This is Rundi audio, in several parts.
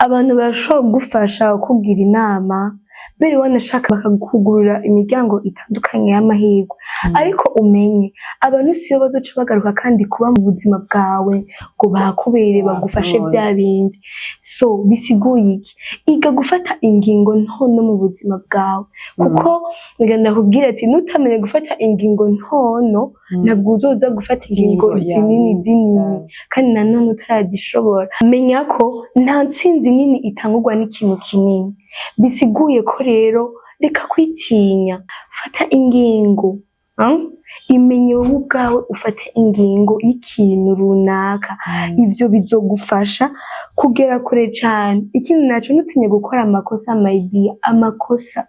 abantu barashobora kugufasha kukugira inama mbere wanashaka bakakugurira imiryango itandukanye y'amahirwe ariko umenye abantu siyo bazoca bagaruka kandi kuba mu buzima bwawe ngo bahakubere bagufashe bya bindi so bisiguye iki iga gufata ingingo ntono mu buzima bwawe kuko ndakubwira ati nutamenye gufata ingingo ntono ntabwo uzoza gufata ingingo zinini kandi nanone utaragishobora menya ko nta ntsinzi nini itangurwa n'ikintu kinini bisiguye ko rero reka kwitinya fata ingingo imenye wowe ubwawe ufate ingingo y'ikintu runaka ivyo bizogufasha kugera kure cyane ikindi naco nutinye gukora amakosa amakosa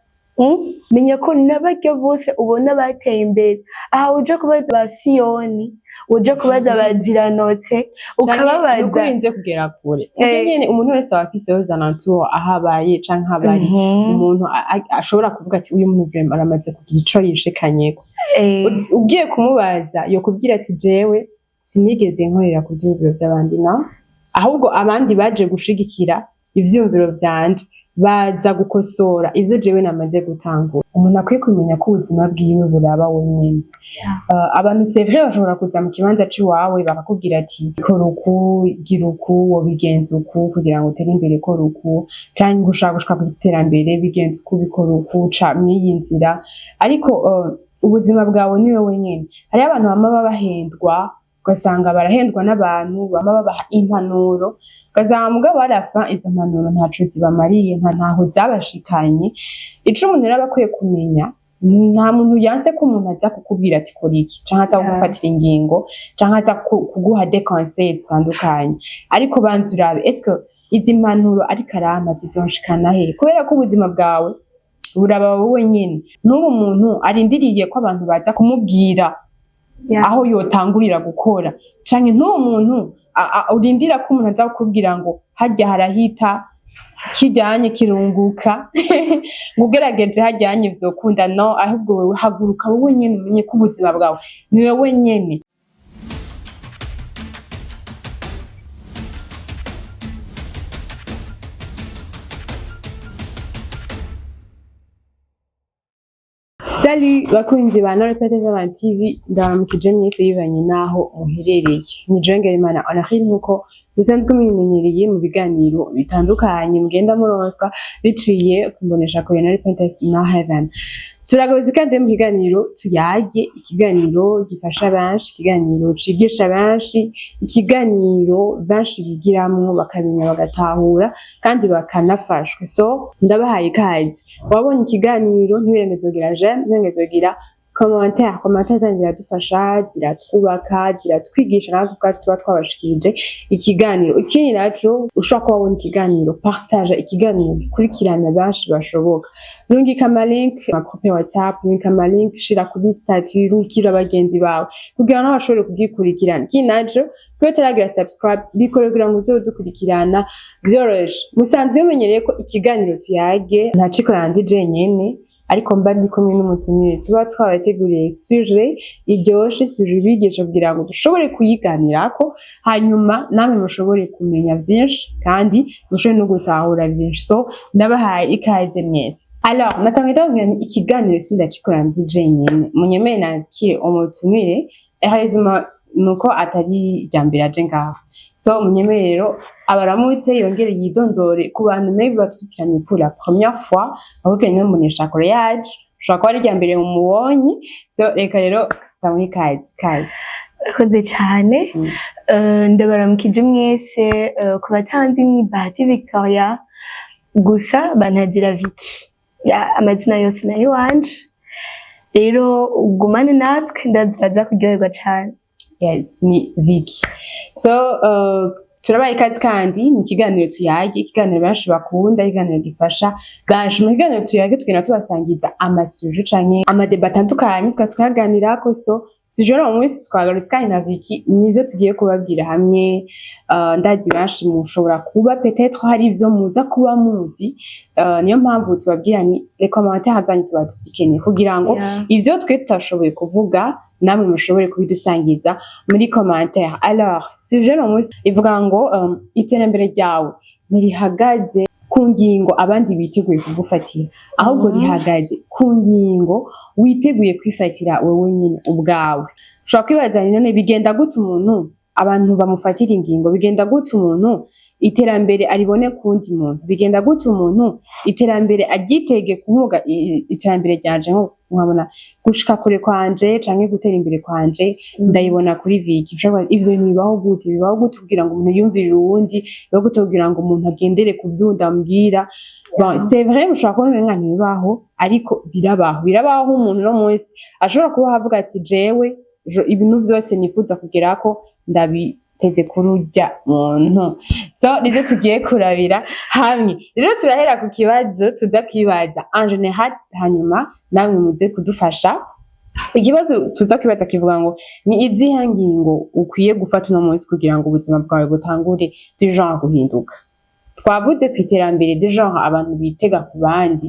menya ko n'abaryo bose ubona bateye imbere aha uje kubaza ba Siyoni uje kubaza baziranotse ukababaza ukurinze kugera kure nyene umuntu wese wafiseho zanantuo ahabaye canke habari umuntu ashobora kuvuga ati uyu muntu vraiment aramaze kugira ico yishikanyeko ugiye kumubaza yo kubwira ati jewe sinigeze nkorera ku vyumviro vy'abandi na ahubwo abandi baje gushigikira ivyumviro vyanje baza gukosora ivyo jewe namaze gutangura umuntu akwiye kumenya ko ubuzima bwiwe buraba wenyene abantu c'est vrai bashobora kuza mu kibanza ciwawe bakakubwira ati kora uku gira uku wobigenza uku kugira ngo utere imbere kora uku canke gushaka gushika ku iterambere bigenza uku bikora uku ca mwiyi nzira ariko ubuzima bwawe niwe wenyene hari abantu bama bahendwa ugasanga barahendwa n'abantu bama babaha impanuro ugasanga mugabo barafa izo mpanuro ntaco zibamariye ntaho zabashikanye ico umuntu rero bakwiye kumenya nta muntu yanse ko umuntu aza kukubwira ati kora iki canke aza kugufatira ingingo canke aza kuguha des conseils zitandukanye ariko banza urabe est-ce izi mpanuro ariko arama zizonshikana he kubera ko ubuzima bwawe buraba wowe nyene n'ubu muntu arindiriye ko abantu baza kumubwira aho yotangurira gukora canke n'uwo muntu urindira ko umuntu aza kukubwira ngo harya harahita kijyanye kirunguka ngugerageje hajyanye vyokunda no ahubwo wewe haguruka wowe nyene umenye ko ubuzima bwawe ni wewe nyene. Salut bakunzi ba Narepete Z'Abantu TV ndaramukije mwese yibanye naho muherereye ni Jengerimana Honorine nkuko musanzwe mumenyereye mu biganiro bitandukanye mugenda muronswa biciye kumbonesha kuri Narepete na Heaven. Turagaruka kandi mu kiganiro tuyage ikiganiro gifasha benshi ikiganiro cigisha benshi ikiganiro benshi bigiramwo bakamenya bagatahura kandi bakanafashwa so ndabahaye ikaze wabonye ikiganiro ntibirengezogira j'aime ntibirengezogira commentaire zangira dufasha ziratwubaka ziratwigisha natwe ubwacu tuba twabashikirije ikiganiro ikindi naco ushobora kuba wabona ikiganiro partage ikiganiro gikurikirana benshi bashoboka rungika amalink ma groupe WhatsApp rungika amalink shira kuri statut rungikira abagenzi bawe kugira ngo bashobore kugikurikirana ikindi naco kwe taragira subscribe bikore kugira ngo uzodukurikirana vyoroshe musanzwe mumenyereye ko ikiganiro tuyage ntacikora ndi jenyene ariko mba ndi kumwe n'umutumire tuba twabateguriye sujet iryoshe sujet bigisha kugira ngo dushobore kuyiganirako hanyuma namwe mushobore kumenya vyinshi kandi mushobore no gutahura vyinshi so ndabahaye ikaze mwese. Alors natangiye ndabwira ikiganiro sindacikora ndi jenyene munyemeye nakire umutumire hanyuma nuko atari jambira aje ngaho so munyemerero abaramutse yongere yidondore ku bantu maybe batwikiranye pour la première fois ahubwo nyine munesha kore yaje ushaka ari jambere mubonye so reka rero tamwe kazi koze cyane ndabaramukije mwese ku batanzi ni Bahati Victoria gusa banadira Vicky amazina yose nayo wanje rero ugumane natwe ndaziraza kuryoherwa cyane. Yes, ni Vicky. So, turabaye ikaze kandi mu kiganiro tuyage, ikiganiro benshi bakunda, ikiganiro gifasha benshi. Mu kiganiro tuyage tugenda tubasangiza amasuje canke amadeba atandukanye tukaganirako so sijoro mu munsi twagarutse kandi na Vicky nivyo tugiye kubabwira hamwe ndazi benshi mushobora kuba peut-être hari ivyo muza kuba muzi niyo mpamvu tubabwira ni les commentaires zanyu tuba tuzikeneye kugira ngo ivyo twe tutashoboye kuvuga namwe mushobore kubidusangiza muri commentaire. Alors sijoro mu munsi ivuga ngo iterambere ryawe ntirihagaze ku ngingo abandi biteguye kugufatira, ahubwo rihagaze ku ngingo witeguye kwifatira wowe nyine ubwawe. Ushobora kwibaza none bigenda gute umuntu abantu bamufatira ingingo, bigenda gute umuntu iterambere aribone kundi muntu, bigenda gute umuntu iterambere aryitege kuvuga iterambere ryanje nko nkabona gushika kure kwanje canke gutera imbere kwanje ndayibona kuri Viki. Ivyo bintu bibaho gute kugira ngo umuntu yumvirire uwundi, bibaho gute kugira ngo umuntu agendere ku vyo ndambwira. Bon, c'est vrai mushobora kubona umenga ntibibaho, ariko birabaho umuntu no munsi ashobora kuba avuga ati jewe ibintu vyose nifuza kugerako ndabiteze kururya muntu. So nivyo tugiye kurabira hamwe. Rero turahera ku kibazo tuza kwibaza en general, hanyuma namwe muze kudufasha. Ikibazo tuza kwibaza kivuga ngo ni izihe ngingo ukwiye gufata uno munsi kugira ngo ubuzima bwawe butangure du genre guhinduka. Twavuze ku iterambere du genre abantu bitega ku bandi,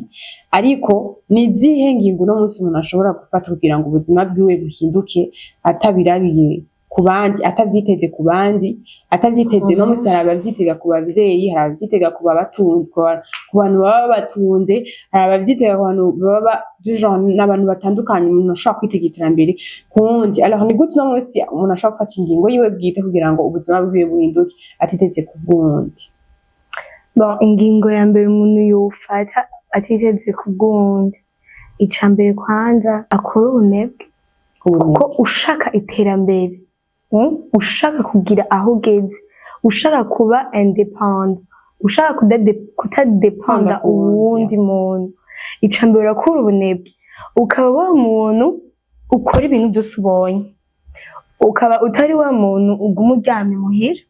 ariko ni izihe ngingo uno munsi umuntu ashobora gufata kugira ngo ubuzima bwiwe buhinduke atabirabiye ku bandi, atavyiteze ku bandi, atavyiteze no munsi. Hari abavyitega ku bavyeyi, hari abavyitega ku babatunze, ku bantu baba batunze, hari abavyitega ku bantu baba du genre n'abantu batandukanye. Umuntu ashobora kwitega iterambere kundi. Alors ni gute no munsi umuntu ashobora gufata ingingo yiwe bwite kugira ngo ubuzima bwiwe buhinduke atiteze ku bwundi? Bon, ingingo ya mbere umuntu yofata atiteze ku bwundi, icambere kwanza akora ubunebwe, kuko ushaka iterambere, ushaka kugira aho ugeze, ushaka kuba independent, ushaka kutadependa uwundi muntu, icambere urakura ubunebwe, ukaba wa muntu ukora ibintu byose ubonye, ukaba utari wa muntu uguma uryamye muhira,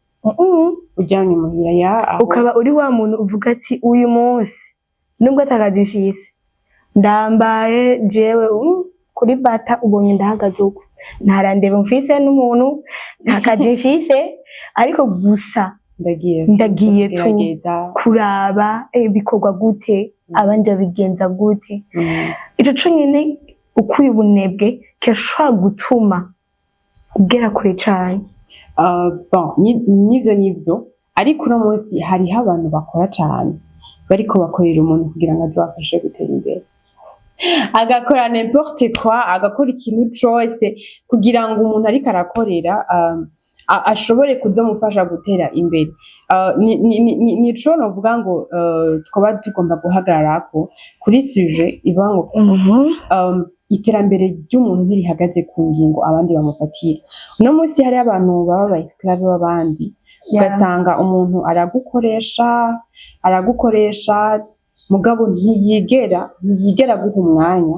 uryamye muhira ukaba uri wa muntu uvuga ati uyu munsi nubwo atakazi mfise ndambaye jewe kuri bata ubonye ndahagaze uko ntarandeba mfise n'umuntu nta kazi mfise, ariko gusa ndagiye tu kuraba bikorwa gute, abandi babigenza gute. Ico co nyene ukuye ubunebwe kirashobora gutuma ugera kure cane. Bon, nivyo ariko uno munsi hariho abantu bakora cane bariko bakorera umuntu kugira ngo azabafashe gutera imbere, agakora n'importe quoi, agakora ikintu cose kugira ngo umuntu ariko arakorera ashobore kuzamufasha gutera imbere. Nico novuga ngo twaba tugomba guhagararako kuri sujet ivuga ngo iterambere ry'umuntu ntirihagaze ku ngingo abandi bamufatira. Uno munsi hari abantu baba ba esclave b'abandi, ugasanga umuntu aragukoresha mugabo ntiyigera guha umwanya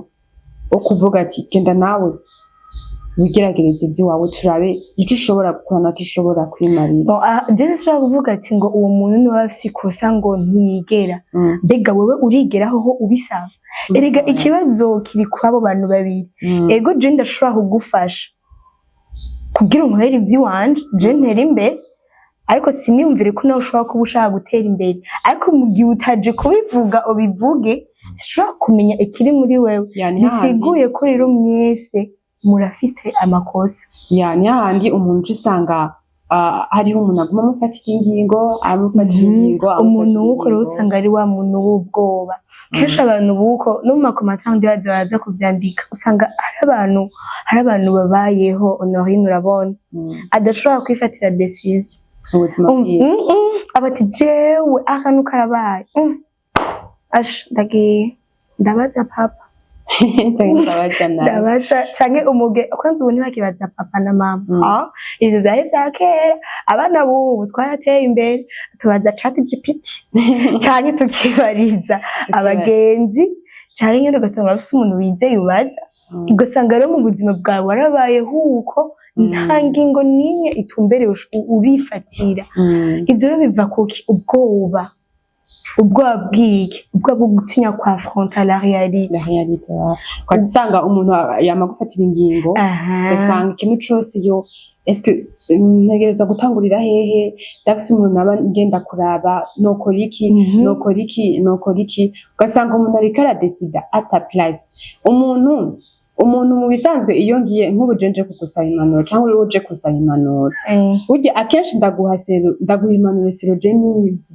wo kuvuga ati genda nawe wigeragereze ivy'iwawe turabe ico ushobora gukora naco ushobora kwimarira. Bon, jewe ushobora kuvuga ati ngo uwo muntu niwe afise ikosa ngo ntiyigera, mbega wewe urigeraho ho ubisaba? Erega ikibazo kiri kuri abo bantu babiri. Ego je ndashobora kugufasha kugira unkorere ivy'iwanje, je ntera imbere, ariko siniyumvire ko nawe ushobora kuba ushaka gutera imbere. Ariko mu gihe utaje kubivuga ubivuge, sinshobora kumenya ikiri muri wewe. Bisiguye ko rero mwese murafise amakosa. Ni hahandi umuntu usanga hariho umuntu aguma amufatira ingingo, umuntu wuko rero usanga ari wa muntu w'ubwoba. Kenshi abantu buko no mu makomatandi baza kuvyandika, usanga hari abantu babayeho Honorine, urabona adashobora kwifatira decision abati jewe akantu karabaye ndagiye ndabaza papa ndabaza canke umuge kwanza ubu ntibakibaza papa na mama. Ivyo vyari vya kera, abana bubu twarateye imbere tubaza ChatGPT canke tukibariza abagenzi canke nyene ugasanga bafise umuntu wizeye ubaza, ugasanga rero mu buzima bwawe warabayeho uko nta ngingo n'imwe itumbereye urifatira. Ivyo rero biva kuki? Ubwoba bw'iki? Ubwoba bwo gutinya kwa affronter la réalité. Kwa usanga umuntu yamagufatira ingingo, ugasanga ikintu cose yo est-ce que ntegereza gutangurira hehe, ndafise umuntu aba ngenda kuraba nokora iki, ugasanga umuntu ariko aradecida ata place. Umuntu umuntu mu bisanzwe iyo ngiye nk'ubujenje kugusaba impanuro cyangwa uri uje gusaba impanuro burya akenshi ndaguha impanuro siroje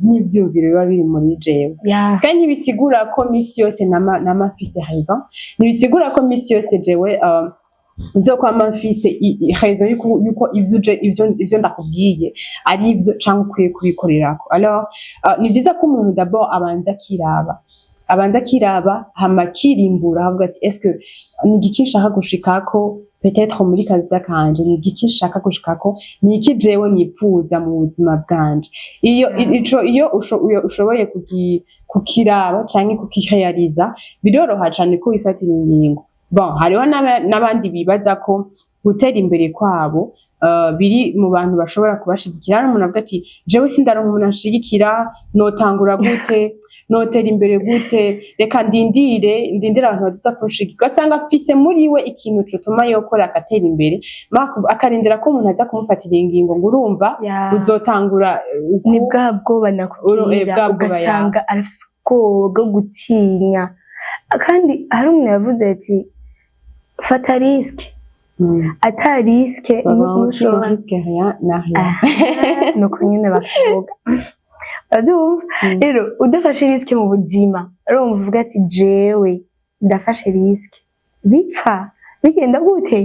n'ivyumviro biba biri muri jewe kandi ntibisigura ko misi yose namafise raison ntibisigura ko misi yose jewe nzokwama mfise raison yuko ivyo ndakubwiye ari ivyo canke ukwiye kubikorerako alors ni vyiza ko umuntu d'abord abanza kiraba hama kirimbura avuga ati est-ce que ni igiki nshaka gushikako peut-être muri kaza kanje ni igiki nshaka gushikako ni iki jewe nipfuza mu buzima bwanje iyo ushoboye kukiraba canke kukirealiza biroroha cane ko wifatira ingingo. Bon, hariho n'abandi bibaza ko gutera imbere kwabo biri mu bantu bashobora kubashigikira n'umuntu avuga ati jewe sindaronka umuntu anshigikira notangura gute notera imbere gute reka ndindire abantu baduza kunshigikira ugasanga afise muri we ikintu cotuma yokora agatera imbere akarindira ko umuntu aza kumufatira ingingo ngo urumva uzotangura ni bwa bwoba nakubwira ugasanga arafise ubwoba bwo gutinya kandi hari umuntu yavuze ati fata risque ata risque ntushobora nuko nyine bakavuga abyumva rero udafashe risque mu buzima urumva uvuga ati jewe ndafashe risque bipfa bigenda gute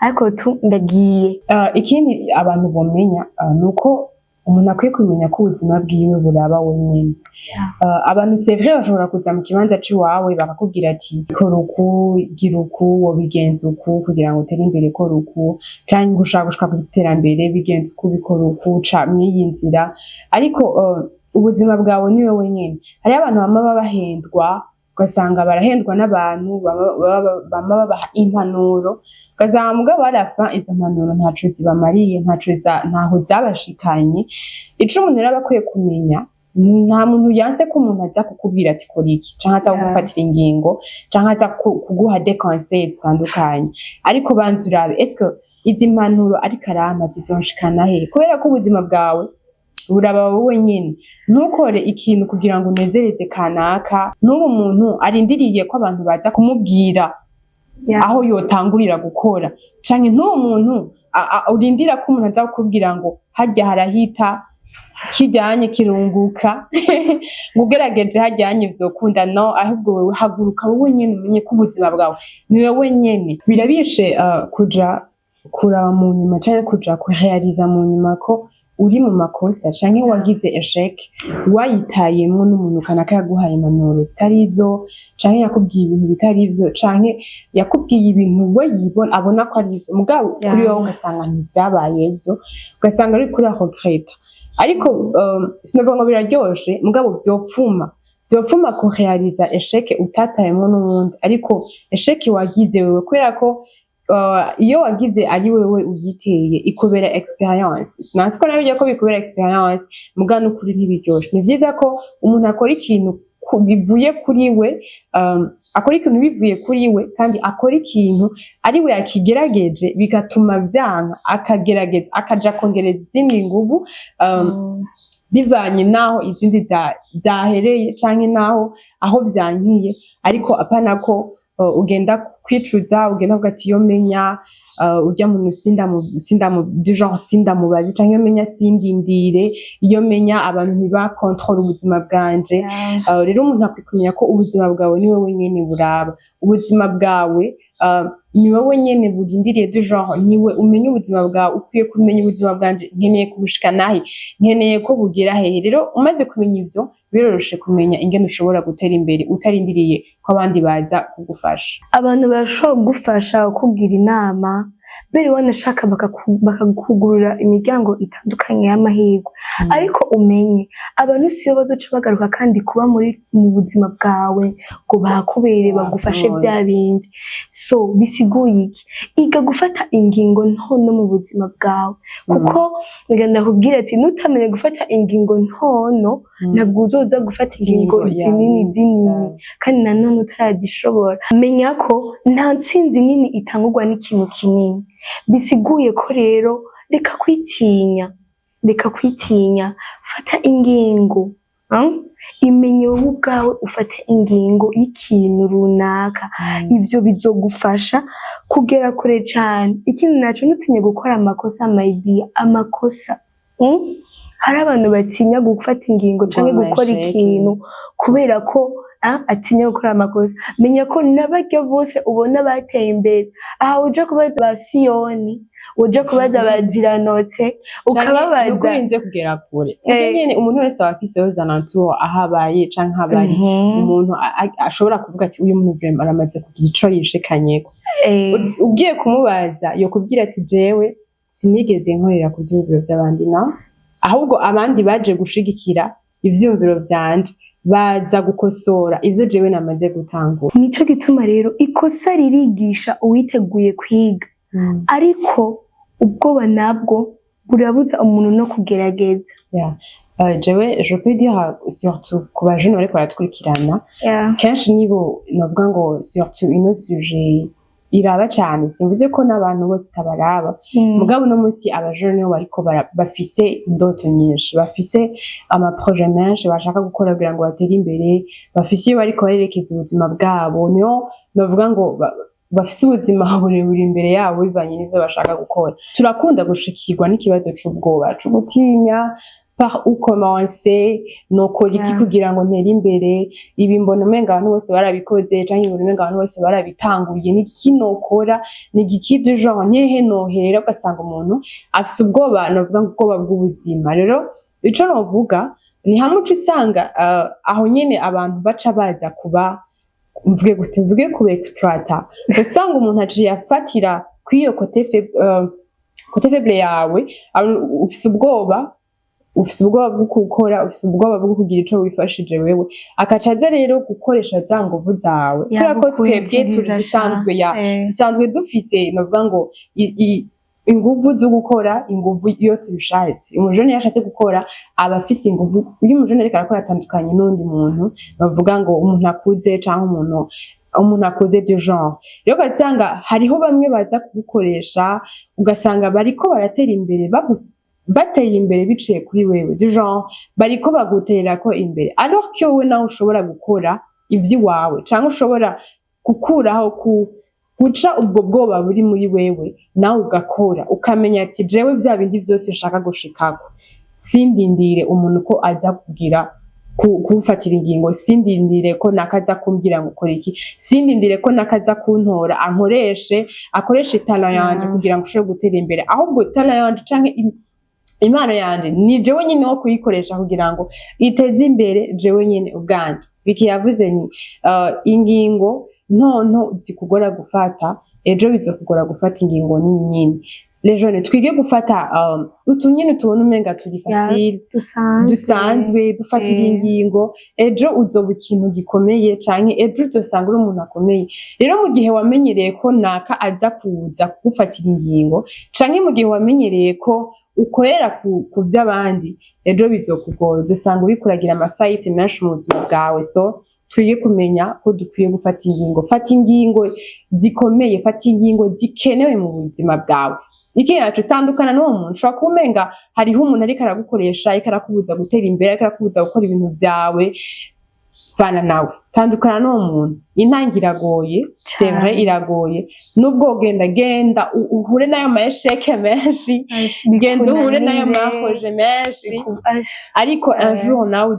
ariko ndagiye. Ikindi abantu bomenya nuko umuntu akwiye kumenya ko ubuzima bwiwe buraba wenyine. Abantu c'est vrai bashobora kuza mu kibanza ciwawe bakakubwira ati kora uku gira uku wobigenza uku kugira ngo utere imbere kora uku canke gushaka kwiterambere bigenza uku bikora uku ca mwiyinzira ariko ubuzima bwawe niwe wenyine. Hari abantu bama bahendwa ugasanga barahendwa n'abantu bama babaha impanuro ugasanga mugabo barafa izo mpanuro ntaco zibamariye ntaho zabashikanye. Ico umuntu rero bakwiye kumenya nta muntu yanse ko umuntu aza kukubwira ati kora iki canke aza kugufatira ingingo canke aza kuguha des conseils zitandukanye ariko banza urabe est-ce que izi mpanuro ariko arama zizonshikana he kubera ko ubuzima bwawe buraba wowe nyene. Ntukore ikintu kugira ngo unezereze kanaka n'ubu muntu arindiriye ko abantu baza kumubwira aho yotangurira gukora canke n'uwo muntu urindira ko umuntu aza kukubwira ngo harya harahita kijyanye kirunguka ngo ugerageje hajyanye vyokunda no ahubwo wewe haguruka wowe nyene umenye ko ubuzima bwawe ni wewe nyene. Birabishe kuja kuraba mu nyuma canke kuja kurealiza mu nyuma ko uri mu makosa canke wagize échec wayitayemwo n'umuntu kanaka yaguhaye impanuro zitarizo canke yakubwiye ibintu bitarivyo canke yakubwiye ibintu we yibona abona ko ari ivyo mugabo kuri wowe ugasanga ntivyabayevyo ugasanga ari kuri regrette ariko sinavuga ngo biraryoshe mugabo vyopfuma kurealiza échec utatayemwo n'uwundi ariko échec wagize wewe kubera ko iyo wagize ari wewe ugiteye ikubera experience. Sinansi ko nabijya ko bikubera experience mugabo n'ukuri ntibiryoshe. Ni vyiza ko umuntu akora ikintu bivuye kuri we kandi akora ikintu ari we yakigerageje bigatuma vyanka akagerageza akaja kongereza izindi nguvu bivanye naho izindi zahereye canke naho aho vyankiye ariko apana ko ugenda kwicuza ugenda uvuga ati yo menya ujya mu sindamubazi canke yo menya sindindire iyo menya abantu ntibakontrole ubuzima bwanje. Rero umuntu akwiye ko ubuzima bwawe niwe wenyene buraba ubuzima bwawe ni wowe nyene burindiriye du genre niwe umenye ubuzima bwawe ukwiye kumenya ubuzima bwanje nkeneye kubushika nahe nkeneye ko bugira hehe. Rero umaze kumenya ivyo biroroshe kumenya ingene ushobora gutera imbere utarindiriye ko abandi baza kugufasha. Abantu barashobora kugufasha kukugira inama mbere wanashaka bakakugurura imiryango itandukanye y'amahirwe ariko umenye abantu siyo bazoca bagaruka kandi kuba mu buzima bwawe ngo bakubere bagufashe bya bindi. So bisiguye iki iga gufata ingingo ntono mu buzima bwawe kuko ndakubwira ati nutamenye gufata ingingo ntono ntabwo uzoza gufata ingingo zinini kandi nanone utaragishobora. Menya ko nta ntsinzi nini itangurwa n'ikintu kinini. Bisiguye ko rero reka kwitinya fata ingingo imenye wowe ubwawe ufate ingingo y'ikintu runaka ivyo bizogufasha kugera kure cane. Ikindi naco ntutinye gukora amakosa maybe amakosa hari abantu batinya gufata ingingo canke gukora ikintu kubera ko atinya gukora amakosa. Menya ko n'abarya bose ubona bateye imbere aha uje kubaza ba Siyoni uje kubaza baziranotse ukababaza ukurinze kugera kure nyene umuntu wese afise aho ahabaye canke habari umuntu ashobora kuvuga ati uyu muntu vraiment aramaze kugira ico yishikanyeko ugiye kumubaza yo kubwira ati jewe sinigeze nkorera ku vyumviro vy'abandi na ahubwo abandi baje gushigikira ivyumviro vyanje baza gukosora ivyo jewe namaze gutangura. Nico gituma rero ikosa ririgisha uwiteguye kwiga ariko ubwoba nabwo burabuza umuntu no kugerageza. Jewe je peux dire surtout ku bajene bariko baratwikirana kenshi nibo navuga ngo surtout ino sujet iraba cyane simvuze ko n'abantu bose tabaraba mugabo no munsi abajene nibo bariko bafise indoto nyinshi bafise ama projet menshi bashaka gukora kugira ngo batere imbere bafise iyo bariko barerekeza ubuzima bwabo niyo navuga ngo bafise ubuzima burebure imbere yabo bivanye n'ivyo bashaka gukora. Turakunda gushikirwa n'ikibazo c'ubwoba co gutinya par où commencer nokora iki kugira ngo ntere imbere ibi mbona umenga abantu bose barabikoze canke mbona umenga abantu bose barabitanguye n'iki nokora n'igiki de genre nyehe nohera ugasanga umuntu afise ubwoba novuga ngo ubwoba bw'ubuzima. Rero ico novuga ni hamwe uca usanga aho nyene abantu baca baza kuba mvuge kuba exploiter usanga umuntu aciye afatira kw'iyo côté faible yawe ufise ubwoba bwo gukora ufise ubwoba bwo kugira ico wifashije wewe akaca aza rero gukoresha za nguvu zawe kubera ko twebwe dusanzwe dufise novuga ngo inguvu zo gukora inguvu iyo tubishatse. Umujene yashatse gukora aba afise inguvu uyu mujene ariko arakora atandukanye n'undi muntu bavuga ngo umuntu akuze canke umuntu akuze de genre. Rero ugasanga hariho bamwe baza kugukoresha ugasanga bariko baratera imbere bateye imbere biciye kuri wewe de genre bariko bagutera ko imbere alors que wowe nawe ushobora gukora ivy'iwawe canke ushobora gukuraho guca ubwo bwoba buri muri wewe nawe ugakora ukamenya ati jewe vya bindi vyose nshaka gushikako sindindire umuntu ko aza kugira kumfatira ingingo sindindire ko nakaza kumbwira ngo ukora iki sindindire ko nakaza kuntora akoreshe talent yanje kugira ngo ushobore gutera imbere ahubwo talent yanje canke impano yanje ni jewe nyine wo kuyikoresha kugira ngo iteze imbere jewe nyine ubwanje. Biki yavuze ni ingingo ntonto zikugora gufata ejo bizokugora gufata ingingo nini. Les jeunes twige gufata utunyene tubona umenga turi facile dusanzwe dufatira ingingo ejo uzoba ikintu gikomeye canke ejo uzosanga uri umuntu akomeye. Rero mu gihe wamenyereye ko naka aza kuza kugufatira ingingo canke mu gihe wamenyereye ko ukorera ku vy'abandi ejo bizokugora uzosanga urikuragira amafight menshi mu buzima bwawe. So tuye kumenya ko dukwiye gufata ingingo zikomeye fata ingingo zikenewe mu buzima bwawe. Iki yacu tandukana n'uwo muntu ushobora kumenga hariho umuntu ariko aragukoresha ariko arakubuza gutera imbere ariko arakubuza gukora ibintu vyawe vana nawe tandukana n'uwo muntu. Intangira iragoye c'est vrai iragoye nubwo genda uhure nayo maesheke menshi genda uhure nayo mahoje menshi ariko un jour nawe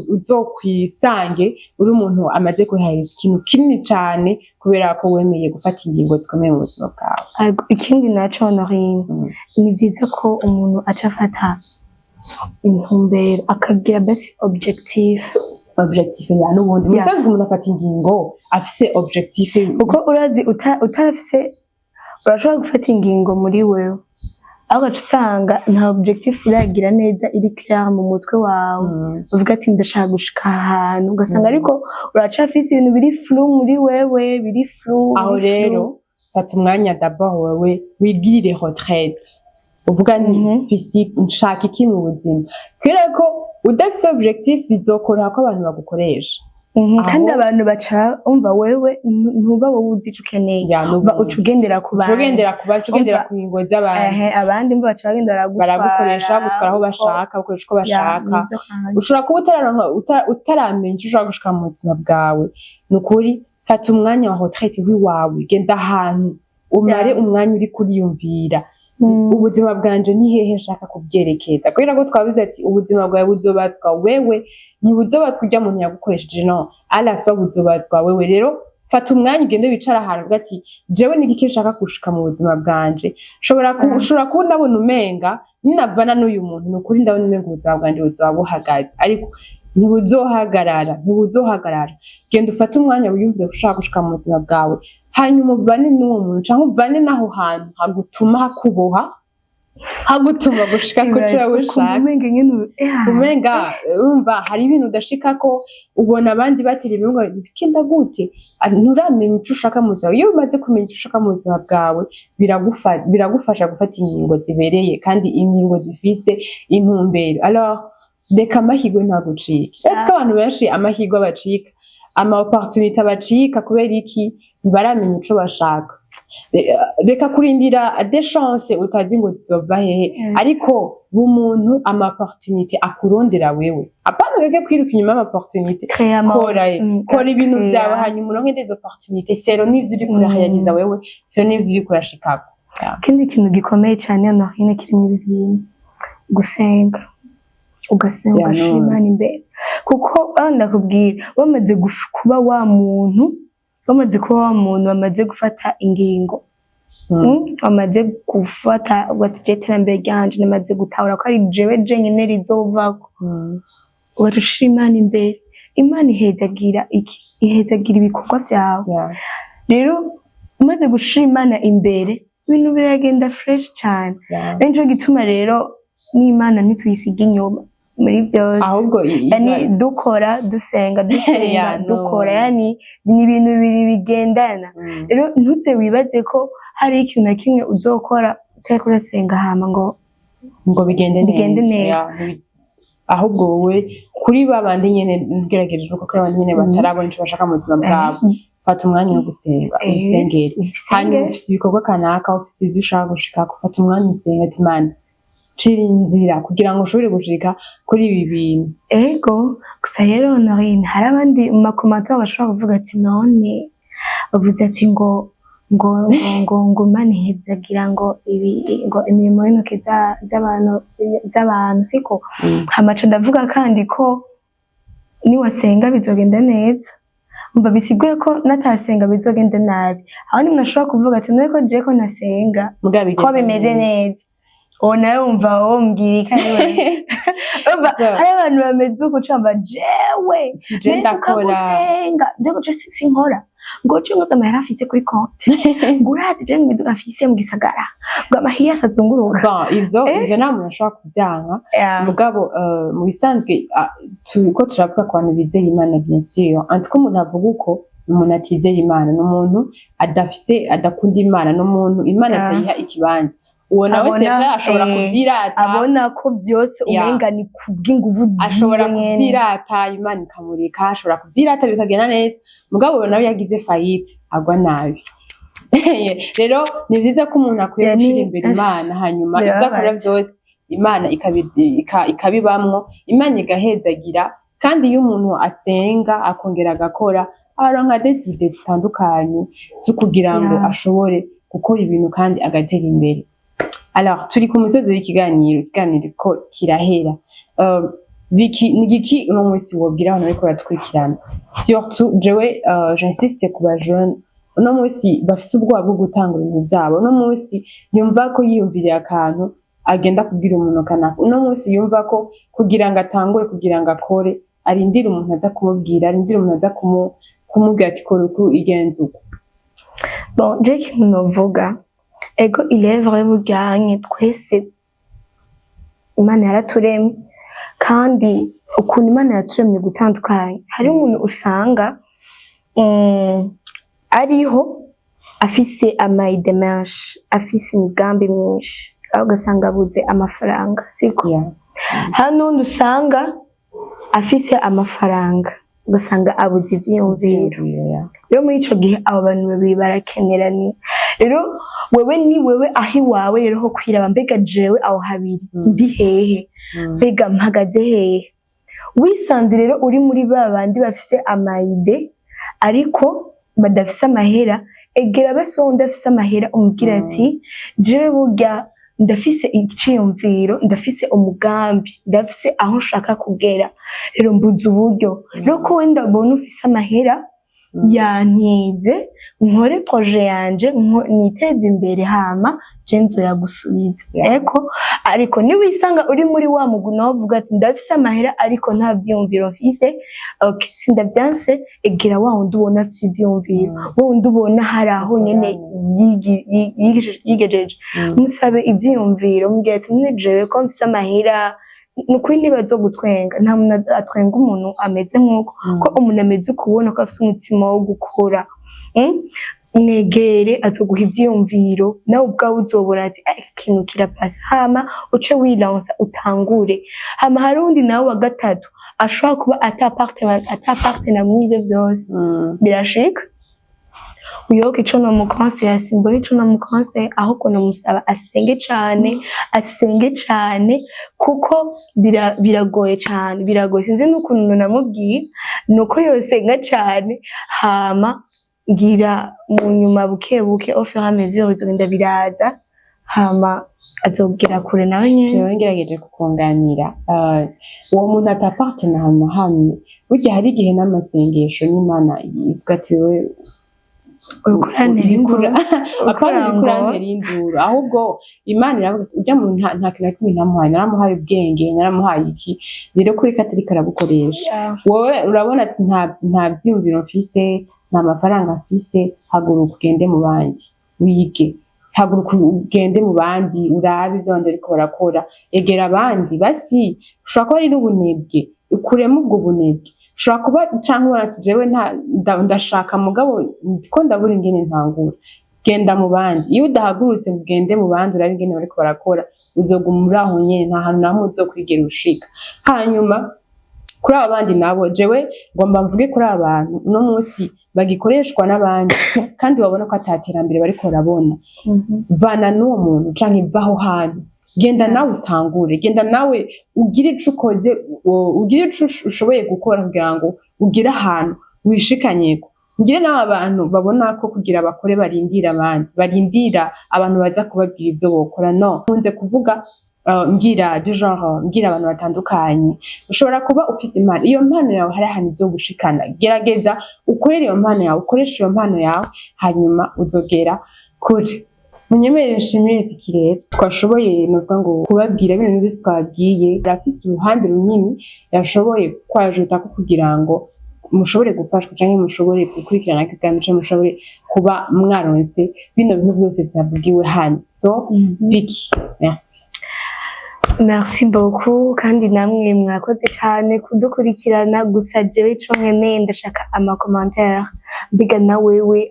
uzokwisange uri umuntu amaze kuhariza ikintu kinini cane kubera ko wemeye gufata ingingo zikomeye mu buzima bwawe. Ikindi naco Honorine ni vyiza ko umuntu aca afata intumbero akagira basi objectif ya n'ubundi musanzwe umuntu afata ingingo afise objectif uko urazi utarafise urashobora gufata ingingo muri wewe aho usanga nta objectif uragira neza iri clair mu mutwe wawe uvuga ati ndashaka gushika ahantu ugasanga ariko uracafise ibintu biri flou muri wewe biri flou. Aho rero fata umwanya d'abord wewe wigirire retraite uvuga ni physique nshaka iki mu buzima kubera ko udafise objectif bizokora ko abantu bagukoresha kandi abantu baca umva wewe ntuba wowe uzi ico ukeneye uca ugendera ku bandi ugendera ku ngingo z'abandi abandi mbo baca bagendera baragukoresha gutwara aho bashaka bakoresha uko bashaka ushobora kuba utaramenya icyo ushaka gushika mu buzima bwawe ni ukuri fata umwanya wa retraite w'iwawe genda ahantu umare umwanya uri kuriyumvira ubuzima bwanje ni hehe nshaka kubyerekeza kubera ko twabize ati ubuzima bwawe buzobazwa wewe ntibuzobazwa ujya muntu yagukoresheje no alafa buzobazwa wewe rero fata umwanya ugende wicara ahantu uvuga ati jewe ni iki nshaka gushika mu buzima bwanje ushobora kuba unabona umenga ninavana n'uyu muntu ni ukuri ndabona umenga ubuzima bwanje buzoba buhagaze ariko ntibuzohagarara genda ufate umwanya wiyumvire ushaka gushika mu buzima bwawe hanyuma uvane n'uwo muntu canke uvane n'aho hantu hagutuma hakuboha hagutuma gushika ku cyo ushaka umenga urumva hari ibintu udashikako ubona abandi batera ibingo bikenda gute nturamenya icyo ushaka mu buzima iyo umaze kumenya icyo ushaka mu buzima bwawe biragufasha gufata ingingo zibereye kandi ingingo zifise intumbero alors reka amahirwe ntagucike ariko abantu benshi amahirwe bacika ama opportunité bacika kubera iki ntibaramenya ico bashaka reka kurindira des chances utazi ngo zizova hehe ariko bumuntu ama opportunité akurondera wewe apana reke kwiruka inyuma ama opportunité kora ibintu byawe hanyuma uronke des opportunités sero n'ivyo uri kurahayaniza wewe sero n'ivyo uri kurashikako kindi kintu gikomeye cyane no hino kirimo ibi bintu gusenga ugasenga ugashira Imana imbere kuko ndakubwira bamaze kuba wa muntu bamaze gufata ingingo bamaze gufata ugati iterambere ryanje namaze gutahura ko ari jewe jenyine rizovako ugacushira Imana imbere Imana ihezagira ibikorwa byawe rero umaze gushira Imana imbere ibintu biragenda fresh cyane nico gituma rero n'Imana ntituyisiga inyuma muri byose ahubwo yani dukora dusenga dukora yani ni ibintu bibiri bigendana rero ntuze wibaze ko hari ikintu na kimwe uzokora utari kurasenga hama ngo bigende neza ahubwo wowe kuri babandi nyene ngerageje uko kuri abandi nyene batarabona ico bashaka mu buzima bwabo fata umwanya wo gusenga usengere hanyuma ufise ibikorwa kanaka ufise ivyo ushaka gushika gufata umwanya usenga ati Mana cira inzira kugira ngo ushobore gushika kuri ibi bintu ego gusa rero Norine hari abandi mu makomantere bashobora kuvuga ati none bavuze ati ngo Imana ihezagira ngo imirimo y'intoke z'abantu siko hamaca ndavuga kandi ko niwasenga bizogenda neza umva bisiguye ko natasenga bizogenda nabi aho nimwe ashobora kuvuga ati none ko je ko nasenga ko bimeze neza nawe wumva wombwira ikariwe hari abantu bameze uko camba jewe gusenga ndego je sinkora ngo je ngoza amahera afise kuri konti ngo urazi je ngimiduga afise mu gisagara ngo amahiya asazunguruka ivyo nta muntu ashobora kuvyanka mugabo mu bisanzwe turiko turavuga ku bantu bizeye Imana bien sûr antuko umuntu avuga uko umuntu atizeye Imana n'umuntu adakunda Imana n'umuntu Imana atayiha ikibanza uwo nawe sefe ashobora kuvyirata abona ko byose umenga ni kubw'inguvu ashobora kuvyirata Imana ikamurika ashobora kuvyirata bikagenda neza mugabo uwo nawe yagize fayite agwa nabi rero ni vyiza ko umuntu akwiye gushira imbere Imana hanyuma izakora byose Imana ikabibamwo Imana igahezagira kandi iyo umuntu asenga akongera agakora aronka deside zitandukanye zo kugira ngo ashobore gukora ibintu kandi agatera imbere. Alors turi ku musozi w'ikiganiro ko kirahera Vicky nigiki uno munsi wobwira abantu bariko baradukurikirana surtout jewe j'insiste ku ba jeune uno munsi bafise ubwoba bwo gutanga ibintu vyabo uno munsi yumva ko yiyumviriye akantu agenda kubwira umuntu kanaka uno munsi yumva ko kugira ngo atangure kugira ngo akore arindira umuntu aza kumubwira arindira umuntu aza kumubwira ati kora uku igenza uko. Bon Jake novuga ego il est vrai buganye twese Imana yaraturemye kandi ukuntu Imana yaturemye gutandukanye hari umuntu usanga ariho afise amayide menshi afise imigambi myinshi ugasanga abuze amafaranga siko hari n'undi usanga afise amafaranga ugasanga abuze ivyiyumviro. Rero muri ico gihe abo bantu babiri barakeneranye. Rero wewe ni wewe aho iwawe rero ho kwiraba mbega jewe aho habiri ndi hehe, mbega mpagaze hehe. Wisanze rero uri muri ba bandi bafise amayide ariko badafise amahera, egera bese wundi afise amahera umubwira ati jewe burya ndafise iciyumviro, ndafise umugambi, ndafise aho nshaka kugera, rero mbuze uburyo. Rero ko wenda ubona ufise amahera yantize nkore projet yanje niteze imbere hama je nzoyagusubiza. Eko ariko niwisanga uri muri wa muguna wovuga ati ndafise amahera ariko nta vyiyumviro mfise, okay sindavyanse, egera wa wundi ubona afise ivyiyumviro, wa wundi ubona hari aho nyene yigejeje, musabe ivyiyumviro, mubwira ati nijewe ko mfise amahera nukuri ntibazogutwenga, nta muntu atwenga umuntu ameze nk'uko, ko umuntu ameze ukubona ko afise umutima wo gukora. Mwegere azoguha ivyiyumviro, nawe ubwawe uzobona ati ikintu kirapasa, hama uce wilansa utangure. Hama hari undi nawe wa gatatu ashobora kuba atapartena mw'ivyo vyose, birashika uyoboke ico nomukonseya, simbona ico nomukonseya, ahubwo nomusaba asenge cane kuko biragoye cane, biragoye. Sinzi n'ukuntu namubwira nuko yosenga cane, hama ngira mu nyuma bukebuke au fur et à mesure bizogenda biraza, hama azogera kure nawe nyene. Jewe ngerageje kukunganira, uwo muntu atapartena ahantu hamwe, burya hari igihe n'amasengesho n'Imana ivuga ati we urukurantera induru, ahubwo Imana iravuga ati urya muntu nta kintu na kimwe namuhaye, naramuhaye ubwenge, naramuhaye iki, rero kuri katariko arabukoresha. Wowe urabona ati nta vyiyumviro mfise, nta mafaranga mfise, haguruka ugende mu bandi wige, haguruka ugende mu bandi urabe ivyo abandi bariko barakora, egera abandi basi. Ushobora kuba ari n'ubunebwe, ukuremo ubwo bunebwe. Ushobora kuba canke ubona ati jewe ndashaka mugabo ndiko ndabura ingene ntangura, genda mu bandi. Iyo udahagurutse ngo ugende mu bandi urabe ingene bariko barakora, uzoguma uri aho nyene, nta hantu namwe uzokwigera ushika. Hanyuma kuri abo bandi nabo jewe ngomba mvuge kuri abantu uno munsi bagikoreshwa n'abandi kandi babona ko ataterambere bariko barabona. Vana n'uwo muntu canke vaho hantu, genda nawe utangure, genda nawe ugire ico ukoze, ugire ico ushoboye gukora kugira ngo ugire ahantu wishikanyeko. Ngire nawe abantu babona ko kugira bakore barindira abandi, barindira abantu baza kubabwira ivyo bokora. No, nkunze kuvuga ngira du genre, ngira abantu batandukanye. Ushobora kuba ufise impano, iyo mpano yawe hari ahantu izogushikana, gerageza ukorere iyo mpano yawe, ukoreshe iyo mpano yawe, hanyuma uzogera kure. Munyemerere nshimire Vicky rero twashoboye novuga ngo kubabwira bino n'ivyo twabwiye, arafise uruhande runini yashoboye kwajuta ko kugira ngo mushobore gufashwa cyangwa mushobore gukurikirana ikiganiro cyo mushobore kuba mwaronse bino bintu byose vyavugiwe hano. So Vicky, merci. Merci beaucoup, kandi namwe mwakoze cyane kudukurikirana. Gusa jewe ico nkeneye ndashaka amakommentaire, biga na wewe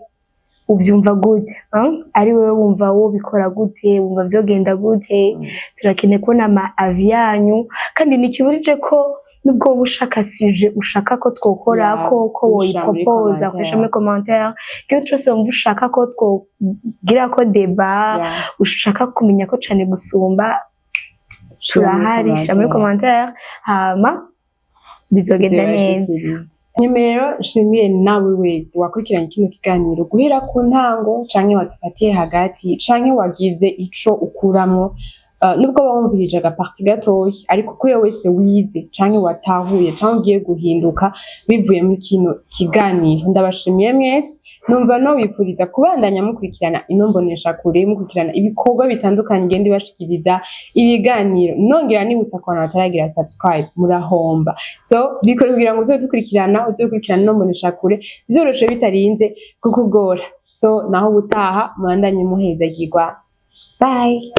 uvyumva gute, ari wewe wumva wo bikora gute, wumva vyogenda gute. Turakene kubona ama avis yanyu, kandi nikiburije ko nubwo ushaka sujet ushaka ko twokora ko woyipropose akoresha muri commentaire, iyo cyose wumva ushaka ko twogira ko débat, ushaka kumenya ko cyane gusumba, turaharisha muri commentaire, hama bizogenda neza. Nyemero nshimiye nawe wese wakurikiranye kino kiganiro guhera ku ntango canke watufatiye hagati canke wagize ico ukuramwo, nubwo bamwumvirije agaparti gatoyi, ariko kuri wese wize canke watahuye canke ugiye guhinduka bivuye muri kino kiganiro, ndabashimiye mwese. Numva no wifuriza kubandanya mukurikirana inombonesha kure, mukurikirana ibikorwa bitandukanye ngende bashikiriza ibiganiro. Nongera nibutsa ko abantu bataragira subscribe murahomba, so bikore kugira ngo uzodukurikirana inombonesha kure bizoroshe bitarinze kukugora. So naho gutaha mwandanye muhezagirwa, bye.